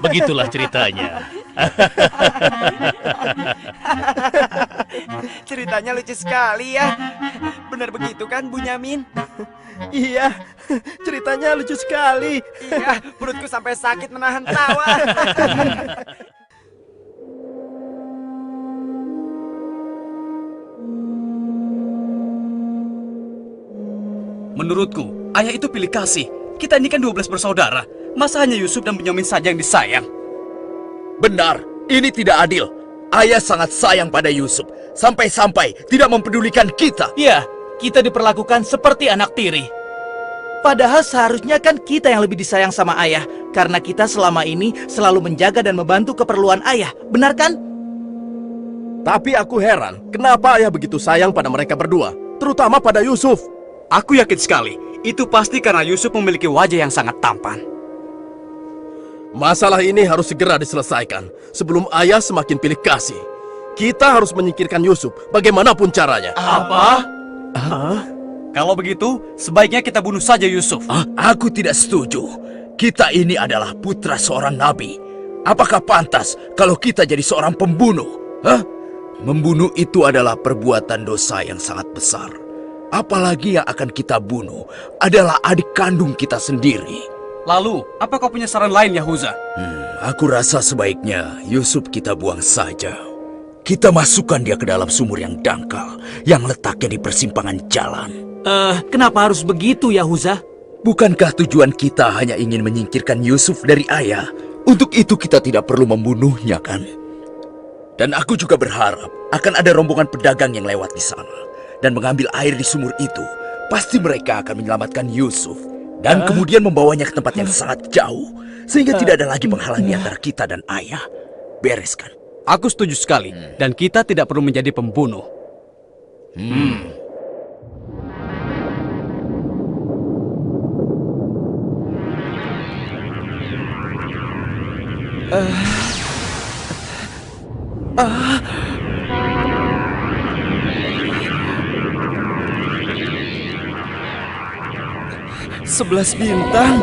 Begitulah ceritanya. Ceritanya lucu sekali ya. Benar begitu kan, Bunyamin? Iya, ceritanya lucu sekali. Iya, perutku sampai sakit menahan tawa. Menurutku, ayah itu pilih kasih. Kita ini kan 12 bersaudara. Masa hanya Yusuf dan Bunyamin saja yang disayang? Benar, ini tidak adil. Ayah sangat sayang pada Yusuf, sampai-sampai tidak mempedulikan kita. Ya, kita diperlakukan seperti anak tiri. Padahal seharusnya kan kita yang lebih disayang sama ayah, karena kita selama ini selalu menjaga dan membantu keperluan ayah. Benar kan? Tapi aku heran, kenapa ayah begitu sayang pada mereka berdua, terutama pada Yusuf. Aku yakin sekali, itu pasti karena Yusuf memiliki wajah yang sangat tampan. Masalah ini harus segera diselesaikan sebelum ayah semakin pilih kasih. Kita harus menyingkirkan Yusuf bagaimanapun caranya. Apa? Kalau begitu, sebaiknya kita bunuh saja Yusuf. Aku tidak setuju. Kita ini adalah putra seorang nabi. Apakah pantas kalau kita jadi seorang pembunuh? Membunuh itu adalah perbuatan dosa yang sangat besar. Apalagi yang akan kita bunuh adalah adik kandung kita sendiri. Lalu, apa kau punya saran lain, Yahuza? Aku rasa sebaiknya Yusuf kita buang saja. Kita masukkan dia ke dalam sumur yang dangkal, yang letaknya di persimpangan jalan. Kenapa harus begitu, Yahuza? Bukankah tujuan kita hanya ingin menyingkirkan Yusuf dari ayah? Untuk itu kita tidak perlu membunuhnya, kan? Dan aku juga berharap akan ada rombongan pedagang yang lewat di sana dan mengambil air di sumur itu. Pasti mereka akan menyelamatkan Yusuf dan kemudian membawanya ke tempat yang sangat jauh, sehingga tidak ada lagi penghalang di antara kita dan ayah. Beres kan? Aku setuju sekali, dan kita tidak perlu menjadi pembunuh. Sebelas bintang.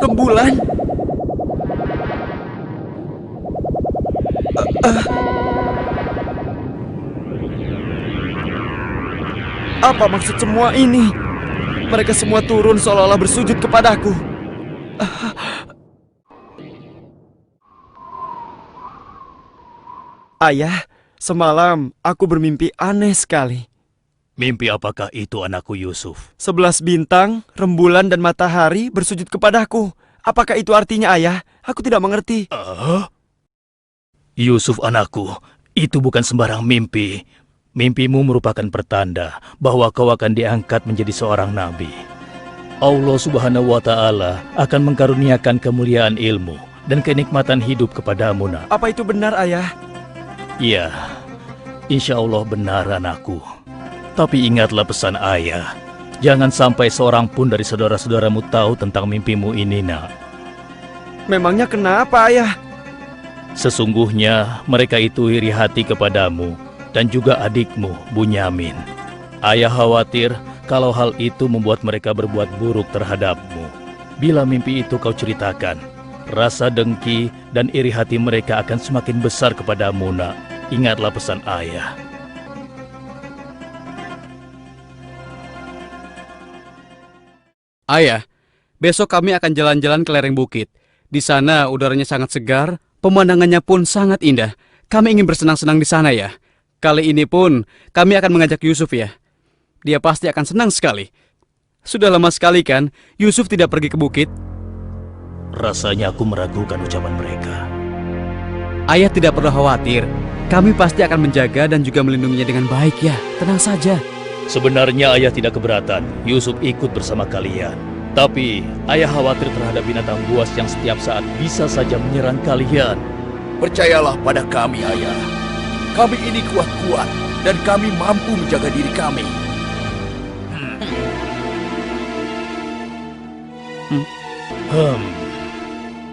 Rembulan. Apa maksud semua ini? Mereka semua turun seolah-olah bersujud kepadaku. Ayah, semalam aku bermimpi aneh sekali. Mimpi apakah itu, anakku Yusuf? 11 bintang, rembulan dan matahari bersujud kepadaku. Apakah itu artinya, ayah? Aku tidak mengerti. Yusuf anakku, itu bukan sembarang mimpi. Mimpimu merupakan pertanda bahwa kau akan diangkat menjadi seorang nabi. Allah Subhanahu wa Ta'ala akan mengkaruniakan kemuliaan ilmu dan kenikmatan hidup kepadamu, nak. Apa itu benar, ayah? Iya, insya Allah benar, anakku. Tapi ingatlah pesan ayah. Jangan sampai seorang pun dari saudara-saudaramu tahu tentang mimpimu ini, nak. Memangnya kenapa, ayah? Sesungguhnya mereka itu iri hati kepadamu dan juga adikmu, Bunyamin. Ayah khawatir kalau hal itu membuat mereka berbuat buruk terhadapmu. Bila mimpi itu kau ceritakan, rasa dengki dan iri hati mereka akan semakin besar kepadamu, nak. Ingatlah pesan ayah. Ayah, besok kami akan jalan-jalan ke lereng bukit. Di sana udaranya sangat segar, pemandangannya pun sangat indah. Kami ingin bersenang-senang di sana, ya. Kali ini pun kami akan mengajak Yusuf, ya. Dia pasti akan senang sekali. Sudah lama sekali kan Yusuf tidak pergi ke bukit. Rasanya aku meragukan ucapan mereka. Ayah tidak perlu khawatir. Kami pasti akan menjaga dan juga melindunginya dengan baik, ya. Tenang saja. Sebenarnya ayah tidak keberatan Yusuf ikut bersama kalian. Tapi ayah khawatir terhadap binatang buas yang setiap saat bisa saja menyerang kalian. Percayalah pada kami, ayah. Kami ini kuat-kuat dan kami mampu menjaga diri kami.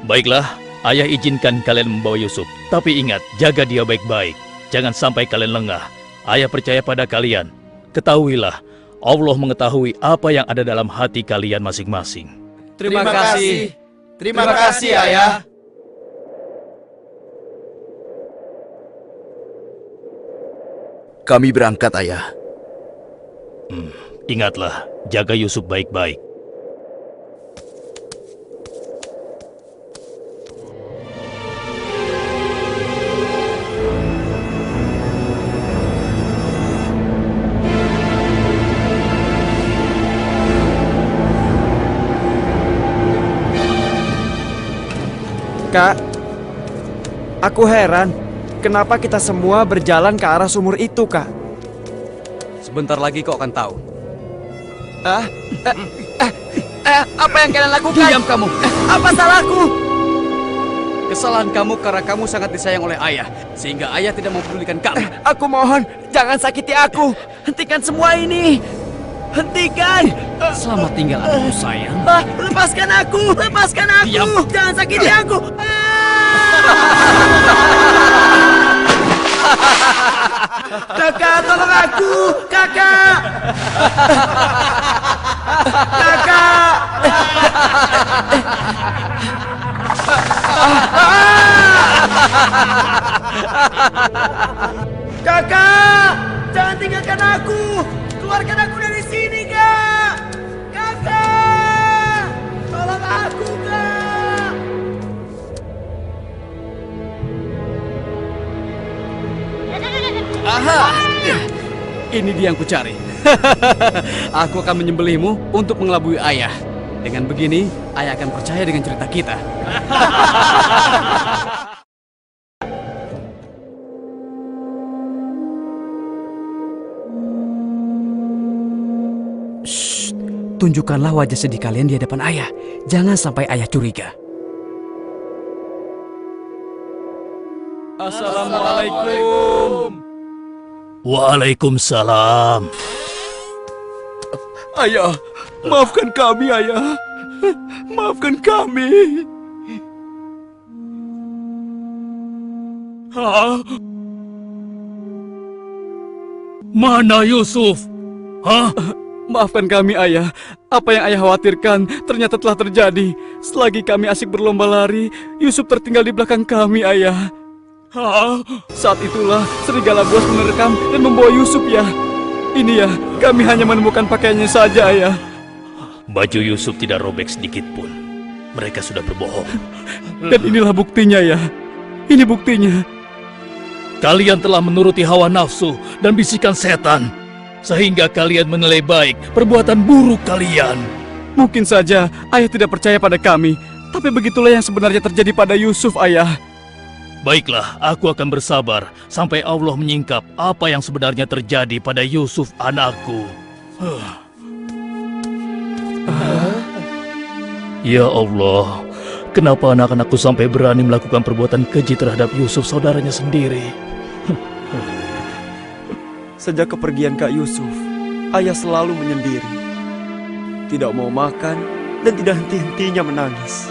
Baiklah, ayah izinkan kalian membawa Yusuf. Tapi ingat, jaga dia baik-baik. Jangan sampai kalian lengah. Ayah percaya pada kalian. Ketahuilah, Allah mengetahui apa yang ada dalam hati kalian masing-masing. Terima kasih. Terima kasih, Ayah. Kami berangkat, Ayah. Ingatlah, jaga Yusuf baik-baik. Kak, aku heran, kenapa kita semua berjalan ke arah sumur itu, Kak? Sebentar lagi kau akan tahu. Apa yang kalian lakukan? Diam kamu. Apa salahku? Kesalahan kamu karena kamu sangat disayang oleh ayah, sehingga ayah tidak mempedulikan kamu. Aku mohon, jangan sakiti aku. Hentikan semua ini. Hentikan. Selamat tinggal anakku sayang. Lepaskan aku. Lepaskan aku. Diam. Jangan sakiti aku. Kakak, tolong aku. Kakak. Kakak. Kakak, jangan tinggalkan aku. Keluarkan aku dari sini, Kak. Kakak, tolong aku, Kak. Aha! Ini dia yang kucari. Aku akan menyembelihmu untuk mengelabui ayah. Dengan begini, ayah akan percaya dengan cerita kita. Shh, tunjukkanlah wajah sedih kalian di hadapan ayah. Jangan sampai ayah curiga. Assalamualaikum. Waalaikumsalam. Ayah, maafkan kami, Ayah. Maafkan kami. Hah? Mana Yusuf? Hah? Maafkan kami, ayah. Apa yang ayah khawatirkan ternyata telah terjadi. Selagi kami asik berlomba lari, Yusuf tertinggal di belakang kami, ayah. Hah? Saat itulah serigala buas menerkam dan membawa Yusuf, ya. Ini ya, kami hanya menemukan pakaiannya saja, ayah. Baju Yusuf tidak robek sedikit pun. Mereka sudah berbohong. Dan inilah buktinya, ya. Ini buktinya. Kalian telah menuruti hawa nafsu dan bisikan setan, sehingga kalian menilai baik perbuatan buruk kalian. Mungkin saja ayah tidak percaya pada kami, tapi begitulah yang sebenarnya terjadi pada Yusuf, ayah. Baiklah, aku akan bersabar sampai Allah menyingkap apa yang sebenarnya terjadi pada Yusuf anakku. Ya Allah, kenapa anak-anakku sampai berani melakukan perbuatan keji terhadap Yusuf saudaranya sendiri? Sejak kepergian Kak Yusuf, ayah selalu menyendiri. Tidak mau makan dan tidak henti-hentinya menangis.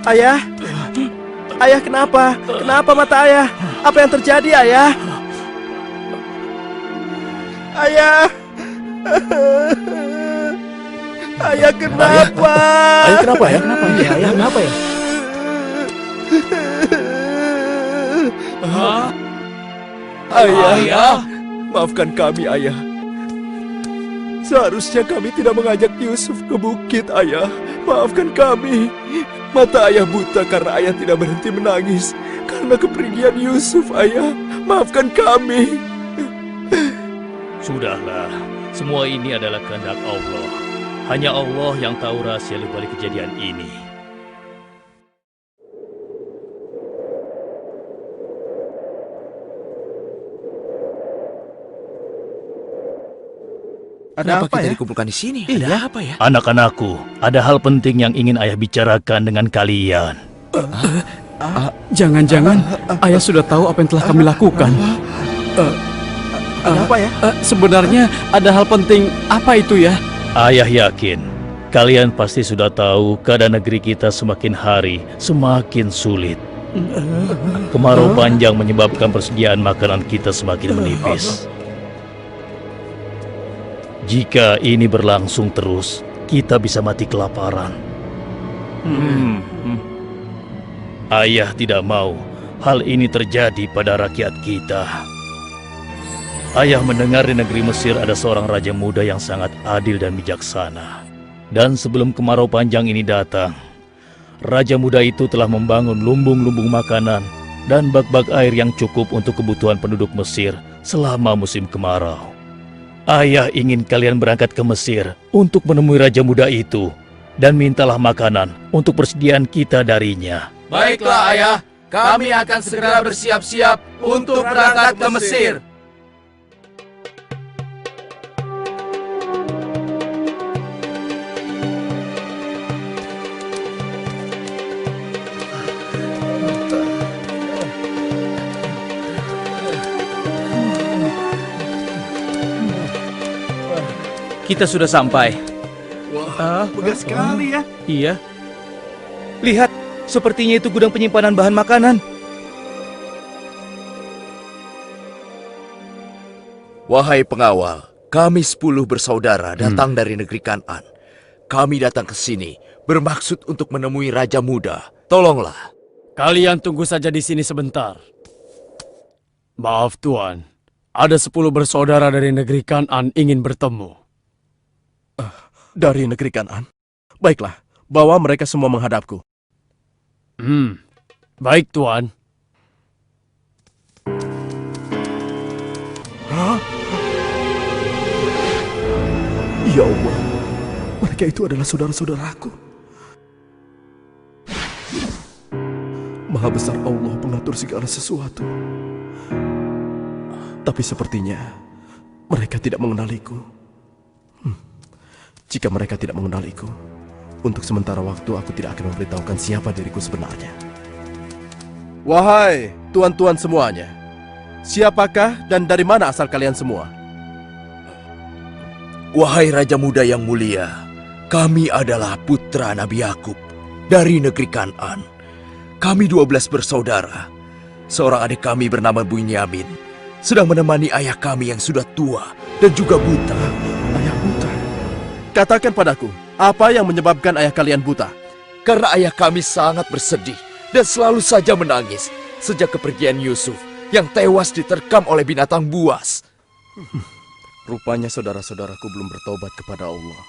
Ayah? Ayah kenapa? Kenapa mata ayah? Apa yang terjadi, ayah? Ayah! Ayah kenapa? Ayah kenapa ya? Kenapa ya? Ayah kenapa ya? Ayah, maafkan kami, Ayah. Seharusnya kami tidak mengajak Yusuf ke bukit, Ayah. Maafkan kami. Mata ayah buta karena ayah tidak berhenti menangis karena kepergian Yusuf, Ayah. Maafkan kami. Sudahlah, semua ini adalah kehendak Allah. Hanya Allah yang tahu rahasia di balik kejadian ini. Kenapa apa kita ya? dikumpulkan di sini? Iya. Ada apa ya? Anak-anakku, ada hal penting yang ingin ayah bicarakan dengan kalian. Jangan-jangan ayah sudah tahu apa yang telah kami lakukan. Kenapa ya? Sebenarnya ada hal penting apa itu ya? Ayah yakin kalian pasti sudah tahu keadaan negeri kita semakin hari semakin sulit. Kemarau panjang menyebabkan persediaan makanan kita semakin menipis. Jika ini berlangsung terus, kita bisa mati kelaparan. Ayah tidak mau hal ini terjadi pada rakyat kita. Ayah mendengar di negeri Mesir ada seorang raja muda yang sangat adil dan bijaksana. Dan sebelum kemarau panjang ini datang, raja muda itu telah membangun lumbung-lumbung makanan dan bak-bak air yang cukup untuk kebutuhan penduduk Mesir selama musim kemarau. Ayah ingin kalian berangkat ke Mesir untuk menemui raja muda itu dan mintalah makanan untuk persediaan kita darinya. Baiklah ayah, kami akan segera bersiap-siap untuk berangkat ke Mesir. Kita sudah sampai. Megah sekali ya. Iya. Lihat, sepertinya itu gudang penyimpanan bahan makanan. Wahai pengawal, kami 10 bersaudara datang dari negeri Kan'an. Kami datang ke sini bermaksud untuk menemui Raja Muda. Tolonglah. Kalian tunggu saja di sini sebentar. Maaf Tuan, ada 10 bersaudara dari negeri Kan'an ingin bertemu. Dari negeri Kan'an? Baiklah, bawa mereka semua menghadapku. Baik Tuan. Ya Allah, mereka itu adalah saudara-saudaraku. Maha besar Allah pengatur segala sesuatu. Tapi sepertinya mereka tidak mengenaliku. Jika mereka tidak mengenaliku, untuk sementara waktu aku tidak akan memberitahukan siapa diriku sebenarnya. Wahai tuan-tuan semuanya, siapakah dan dari mana asal kalian semua? Wahai Raja Muda yang mulia, kami adalah putra Nabi Yakub dari negeri Kan'an. Kami 12 bersaudara. Seorang adik kami bernama Bunyamin sedang menemani ayah kami yang sudah tua dan juga buta. Ayah buta. Katakan padaku, apa yang menyebabkan ayah kalian buta? Karena ayah kami sangat bersedih dan selalu saja menangis sejak kepergian Yusuf yang tewas diterkam oleh binatang buas. Rupanya saudara-saudaraku belum bertobat kepada Allah.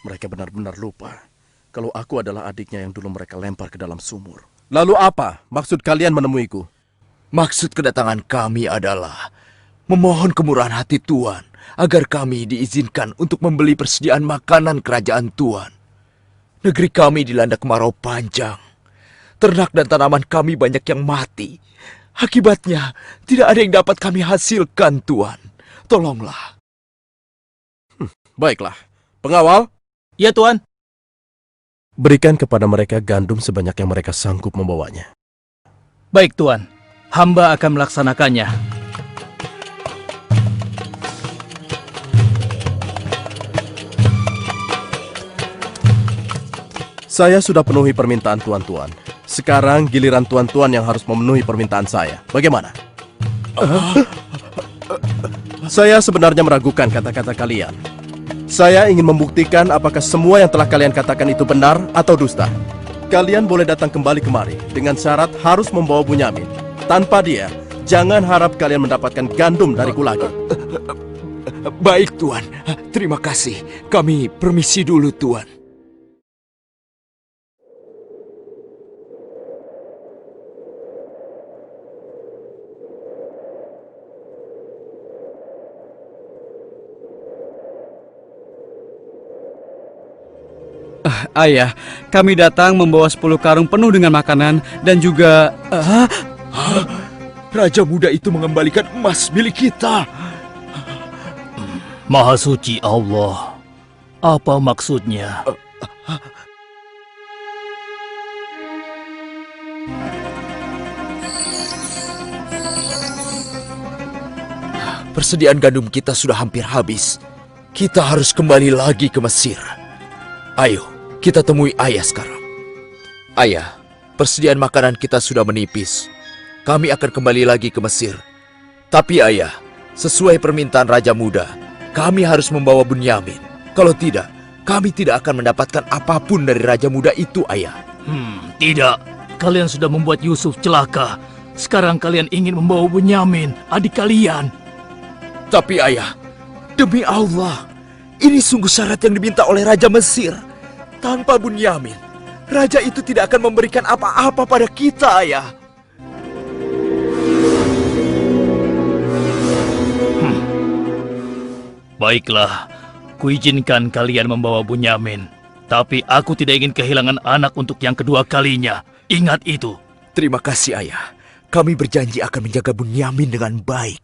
Mereka benar-benar lupa kalau aku adalah adiknya yang dulu mereka lempar ke dalam sumur. Lalu apa maksud kalian menemuiku? Maksud kedatangan kami adalah memohon kemurahan hati Tuan agar kami diizinkan untuk membeli persediaan makanan kerajaan Tuan. Negeri kami dilanda kemarau panjang. Ternak dan tanaman kami banyak yang mati. Akibatnya tidak ada yang dapat kami hasilkan, Tuan. Tolonglah. Baiklah, pengawal, Ya Tuan. berikan kepada mereka gandum sebanyak yang mereka sanggup membawanya. Baik Tuan, hamba akan melaksanakannya. Saya sudah penuhi permintaan tuan-tuan. Sekarang giliran tuan-tuan yang harus memenuhi permintaan saya. Bagaimana? Saya sebenarnya meragukan kata-kata kalian. Saya ingin membuktikan apakah semua yang telah kalian katakan itu benar atau dusta. Kalian boleh datang kembali kemari dengan syarat harus membawa Bunyamin. Tanpa dia, jangan harap kalian mendapatkan gandum dariku lagi. Baik, Tuan. Terima kasih. Kami permisi dulu, Tuan. Ayah, kami datang membawa 10 karung penuh dengan makanan dan juga... Raja muda itu mengembalikan emas milik kita. Maha suci Allah. Apa maksudnya? Persediaan gandum kita sudah hampir habis. Kita harus kembali lagi ke Mesir. Ayo, kita temui ayah sekarang. Ayah, persediaan makanan kita sudah menipis. Kami akan kembali lagi ke Mesir. Tapi ayah, sesuai permintaan Raja Muda, kami harus membawa Bunyamin. Kalau tidak, kami tidak akan mendapatkan apapun dari Raja Muda itu, ayah. Tidak. Kalian sudah membuat Yusuf celaka. Sekarang kalian ingin membawa Bunyamin, adik kalian. Tapi ayah, demi Allah, ini sungguh syarat yang diminta oleh Raja Mesir. Tanpa Bunyamin, Raja itu tidak akan memberikan apa-apa pada kita, ayah. Baiklah, kuizinkan kalian membawa Bunyamin. Tapi aku tidak ingin kehilangan anak untuk yang kedua kalinya. Ingat itu. Terima kasih, ayah. Kami berjanji akan menjaga Bunyamin dengan baik.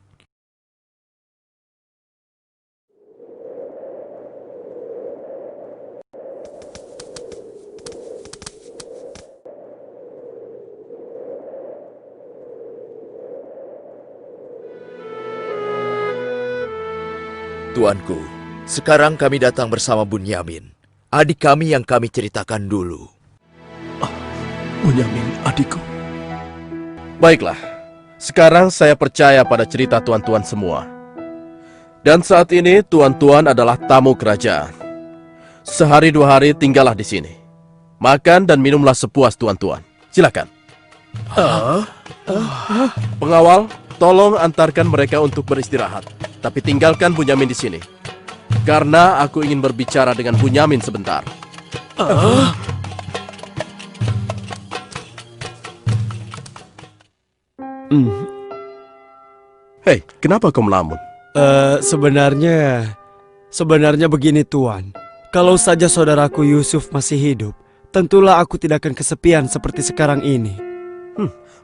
Tuanku, sekarang kami datang bersama Bunyamin, adik kami yang kami ceritakan dulu. Bunyamin, adikku. Baiklah, sekarang saya percaya pada cerita tuan-tuan semua. Dan saat ini tuan-tuan adalah tamu kerajaan. Sehari 2 hari tinggallah di sini. Makan dan minumlah sepuas tuan-tuan. Silakan. Pengawal, tolong antarkan mereka untuk beristirahat. Tapi tinggalkan Bunyamin di sini. Karena aku ingin berbicara dengan Bunyamin sebentar. Hei, kenapa kau melamun? Sebenarnya begini Tuan. Kalau saja saudaraku Yusuf masih hidup, tentulah aku tidak akan kesepian seperti sekarang ini.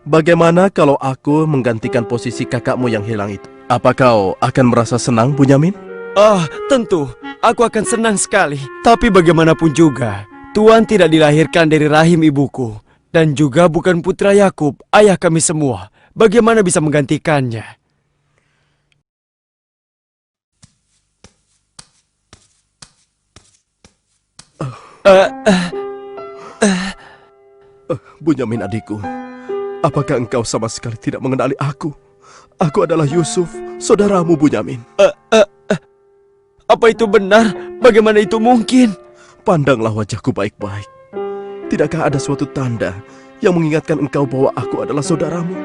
Bagaimana kalau aku menggantikan posisi kakakmu yang hilang itu? Apa kau akan merasa senang, Bunyamin? Tentu. Aku akan senang sekali. Tapi bagaimanapun juga, Tuan tidak dilahirkan dari rahim ibuku. Dan juga bukan putra Yakub, ayah kami semua. Bagaimana bisa menggantikannya? Bunyamin adikku, apakah engkau sama sekali tidak mengenali aku? Aku adalah Yusuf, saudaramu Bunyamin. Apa itu benar? Bagaimana itu mungkin? Pandanglah wajahku baik-baik. Tidakkah ada suatu tanda yang mengingatkan engkau bahwa aku adalah saudaramu?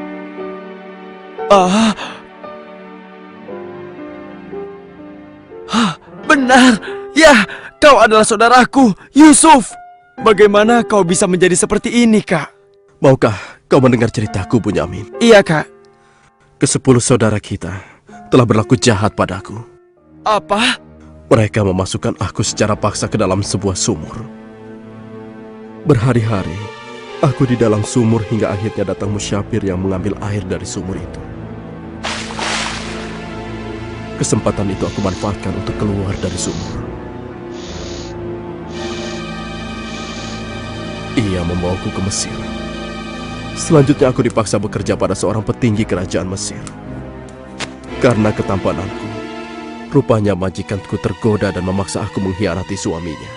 Benar. Ya, kau adalah saudaraku, Yusuf. Bagaimana kau bisa menjadi seperti ini, Kak? Maukah kau mendengar ceritaku, Bunyamin? Iya, Kak. Ke-10 saudara kita telah berlaku jahat padaku. Apa? Mereka memasukkan aku secara paksa ke dalam sebuah sumur. Berhari-hari, aku di dalam sumur hingga akhirnya datang musyafir yang mengambil air dari sumur itu. Kesempatan itu aku manfaatkan untuk keluar dari sumur. Ia membawaku ke Mesir. Selanjutnya aku dipaksa bekerja pada seorang petinggi kerajaan Mesir. Karena ketampananku, rupanya majikanku tergoda dan memaksa aku mengkhianati suaminya.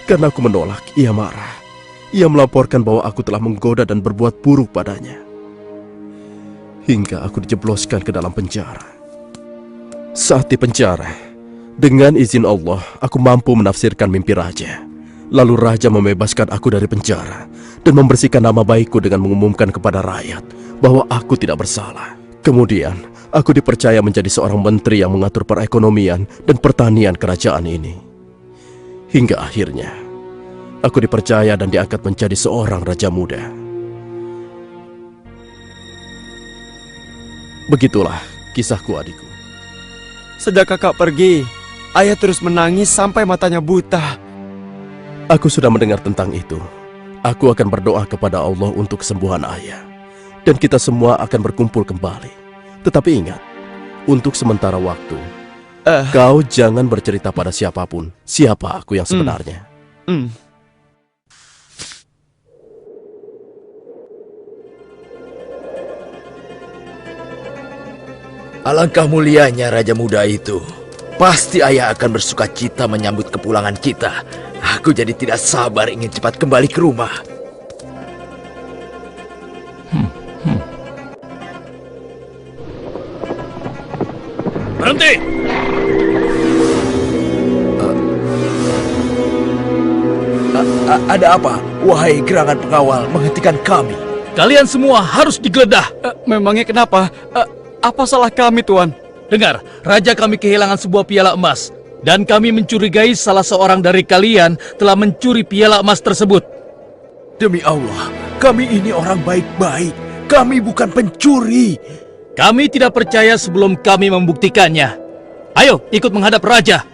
Karena aku menolak, ia marah. Ia melaporkan bahwa aku telah menggoda dan berbuat buruk padanya. Hingga aku dijebloskan ke dalam penjara. Saat di penjara, dengan izin Allah, aku mampu menafsirkan mimpi raja. Lalu raja membebaskan aku dari penjara dan membersihkan nama baikku dengan mengumumkan kepada rakyat bahwa aku tidak bersalah. Kemudian, aku dipercaya menjadi seorang menteri yang mengatur perekonomian dan pertanian kerajaan ini. Hingga akhirnya, aku dipercaya dan diangkat menjadi seorang raja muda. Begitulah kisahku, adikku. Sejak kakak pergi, ayah terus menangis sampai matanya buta. Aku sudah mendengar tentang itu. Aku akan berdoa kepada Allah untuk kesembuhan ayah. Dan kita semua akan berkumpul kembali. Tetapi ingat, untuk sementara waktu, Kau jangan bercerita pada siapapun siapa aku yang sebenarnya. Alangkah mulianya Raja Muda itu. Pasti ayah akan bersuka cita menyambut kepulangan kita. Aku jadi tidak sabar ingin cepat kembali ke rumah. Berhenti! Ada apa? Wahai gerangan pengawal, menghentikan kami. Kalian semua harus digeledah. Memangnya kenapa? Apa salah kami, Tuan? Dengar, Raja kami kehilangan sebuah piala emas. Dan kami mencurigai salah seorang dari kalian telah mencuri piala emas tersebut. Demi Allah, kami ini orang baik-baik. Kami bukan pencuri. Kami tidak percaya sebelum kami membuktikannya. Ayo, ikut menghadap Raja.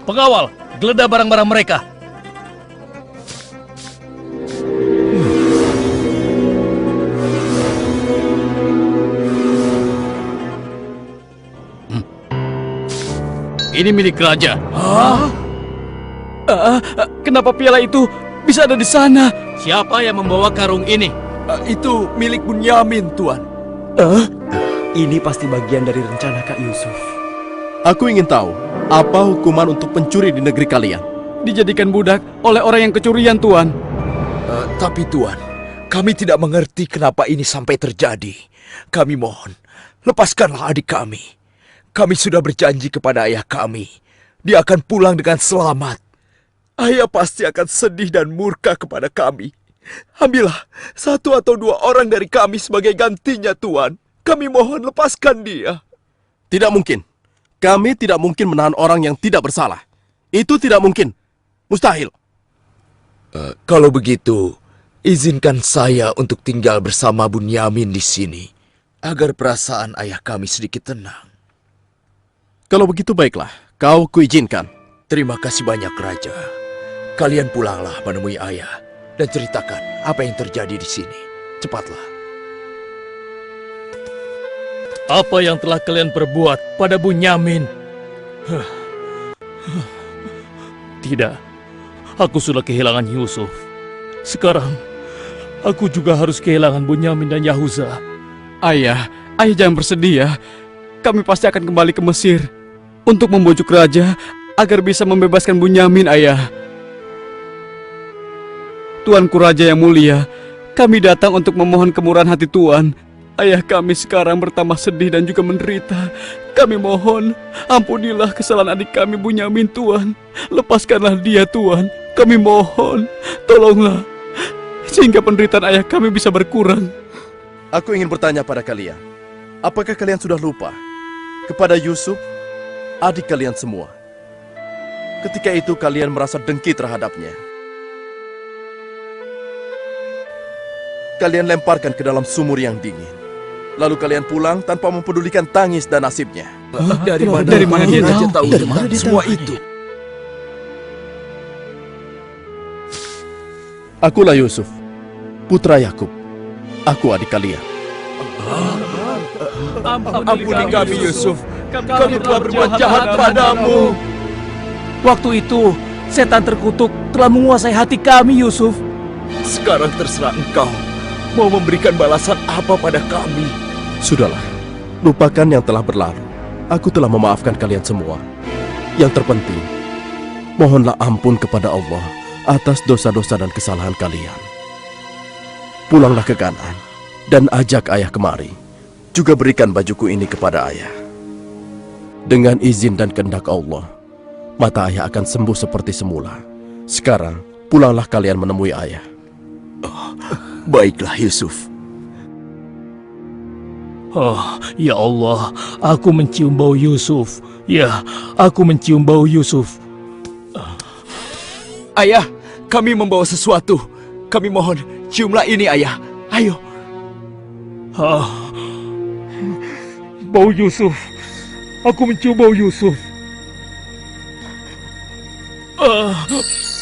Pengawal, geledah barang-barang mereka. Ini milik Raja. Kenapa piala itu bisa ada di sana? Siapa yang membawa karung ini? Itu milik Bunyamin, Tuan. Ini pasti bagian dari rencana Kak Yusuf. Aku ingin tahu apa hukuman untuk pencuri di negeri kalian. Dijadikan budak oleh orang yang kecurian, Tuan. Tapi Tuan, kami tidak mengerti kenapa ini sampai terjadi. Kami mohon, lepaskanlah adik kami. Kami sudah berjanji kepada ayah kami. Dia akan pulang dengan selamat. Ayah pasti akan sedih dan murka kepada kami. Ambillah 1 atau 2 orang dari kami sebagai gantinya, Tuan. Kami mohon lepaskan dia. Tidak mungkin. Kami tidak mungkin menahan orang yang tidak bersalah. Itu tidak mungkin. Mustahil. Kalau begitu, izinkan saya untuk tinggal bersama Bunyamin di sini. Agar perasaan ayah kami sedikit tenang. Kalau begitu baiklah, kau kuizinkan. Terima kasih banyak, Raja. Kalian pulanglah menemui ayah dan ceritakan apa yang terjadi di sini. Cepatlah. Apa yang telah kalian perbuat pada Bunyamin? Tidak, aku sudah kehilangan Yusuf. Sekarang, aku juga harus kehilangan Bunyamin dan Yahuza. Ayah jangan bersedih ya. Kami pasti akan kembali ke Mesir untuk membujuk raja agar bisa membebaskan Bunyamin, ayah. Tuanku Raja yang mulia, kami datang untuk memohon kemurahan hati Tuan. Ayah kami sekarang bertambah sedih dan juga menderita. Kami mohon, ampunilah kesalahan adik kami Bunyamin, Tuan. Lepaskanlah dia, Tuan. Kami mohon, tolonglah, sehingga penderitaan ayah kami bisa berkurang. Aku ingin bertanya pada kalian. Apakah kalian sudah lupa kepada Yusuf, adik kalian semua? Ketika itu kalian merasa dengki terhadapnya. Kalian lemparkan ke dalam sumur yang dingin. Lalu kalian pulang tanpa mempedulikan tangis dan nasibnya. Dari mana dia saja tahu tentang semua itu? Akulah Yusuf, putra Yakub. Aku adik kalian. Ampuni kami, Yusuf. Kami telah berbuat jahat padamu. Waktu itu, setan terkutuk telah menguasai hati kami, Yusuf. Sekarang terserah engkau. Mau memberikan balasan apa pada kami? Sudahlah, lupakan yang telah berlalu. Aku telah memaafkan kalian semua. Yang terpenting, mohonlah ampun kepada Allah atas dosa-dosa dan kesalahan kalian. Pulanglah ke Kanaan dan ajak ayah kemari. Juga berikan bajuku ini kepada ayah. Dengan izin dan kehendak Allah, mata ayah akan sembuh seperti semula. Sekarang, pulanglah kalian menemui ayah. Baiklah, Yusuf. Oh, ya Allah, aku mencium bau Yusuf. Ya, aku mencium bau Yusuf. Ayah, kami membawa sesuatu. Kami mohon, ciumlah ini, ayah. Ayo. Bau Yusuf. Aku mencium bau Yusuf.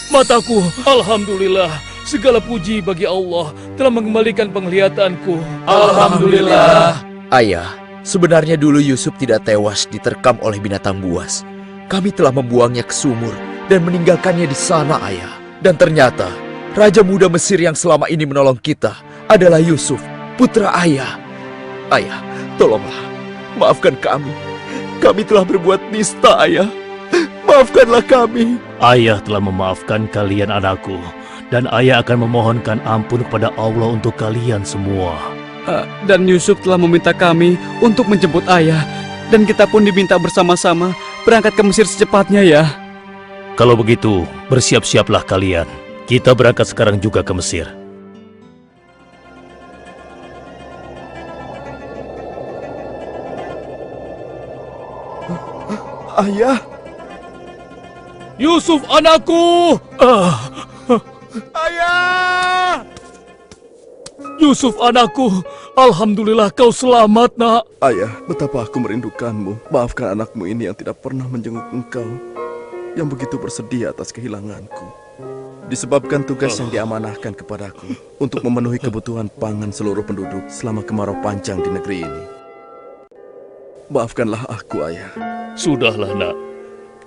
Mataku, alhamdulillah. Segala puji bagi Allah telah mengembalikan penglihatanku. Alhamdulillah. Ayah, sebenarnya dulu Yusuf tidak tewas diterkam oleh binatang buas. Kami telah membuangnya ke sumur dan meninggalkannya di sana, Ayah. Dan ternyata, Raja Muda Mesir yang selama ini menolong kita adalah Yusuf, putra Ayah. Ayah, tolonglah, maafkan kami. Kami telah berbuat nista, Ayah. Maafkanlah kami. Ayah telah memaafkan kalian anakku, dan ayah akan memohonkan ampun kepada Allah untuk kalian semua. Dan Yusuf telah meminta kami untuk menjemput ayah. Dan kita pun diminta bersama-sama berangkat ke Mesir secepatnya ya. Kalau begitu, bersiap-siaplah kalian. Kita berangkat sekarang juga ke Mesir. Ayah, Yusuf anakku! ayah! Yusuf anakku, alhamdulillah kau selamat, nak. Ayah, betapa aku merindukanmu. Maafkan anakmu ini yang tidak pernah menjenguk engkau, yang begitu bersedih atas kehilanganku. Disebabkan tugas yang diamanahkan kepadaku untuk memenuhi kebutuhan pangan seluruh penduduk selama kemarau panjang di negeri ini. Maafkanlah aku, Ayah. Sudahlah, nak.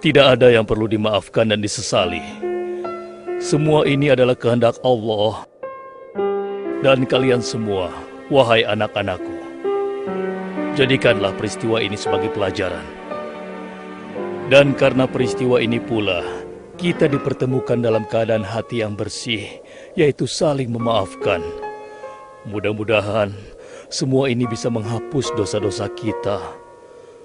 Tidak ada yang perlu dimaafkan dan disesali. Semua ini adalah kehendak Allah. Dan kalian semua, wahai anak-anakku, jadikanlah peristiwa ini sebagai pelajaran. Dan karena peristiwa ini pula, kita dipertemukan dalam keadaan hati yang bersih, yaitu saling memaafkan. Mudah-mudahan semua ini bisa menghapus dosa-dosa kita.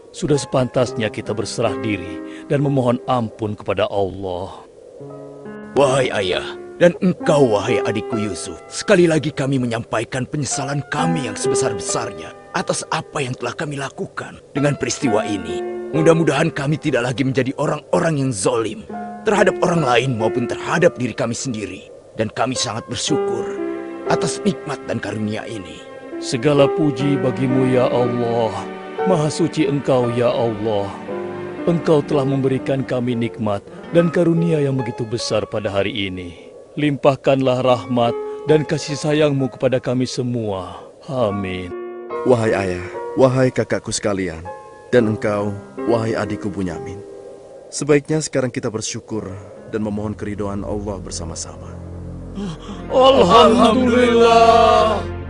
Sudah sepantasnya kita berserah diri dan memohon ampun kepada Allah. Wahai ayah, dan engkau wahai adikku Yusuf, sekali lagi kami menyampaikan penyesalan kami yang sebesar-besarnya atas apa yang telah kami lakukan dengan peristiwa ini. Mudah-mudahan kami tidak lagi menjadi orang-orang yang zalim terhadap orang lain maupun terhadap diri kami sendiri. Dan kami sangat bersyukur atas nikmat dan karunia ini. Segala puji bagimu ya Allah. Maha suci Engkau ya Allah. Engkau telah memberikan kami nikmat dan karunia yang begitu besar pada hari ini. Limpahkanlah rahmat dan kasih sayang-Mu kepada kami semua. Amin. Wahai ayah, wahai kakakku sekalian, dan engkau, wahai adikku Bunyamin. Sebaiknya sekarang kita bersyukur dan memohon keridhaan Allah bersama-sama. Alhamdulillah.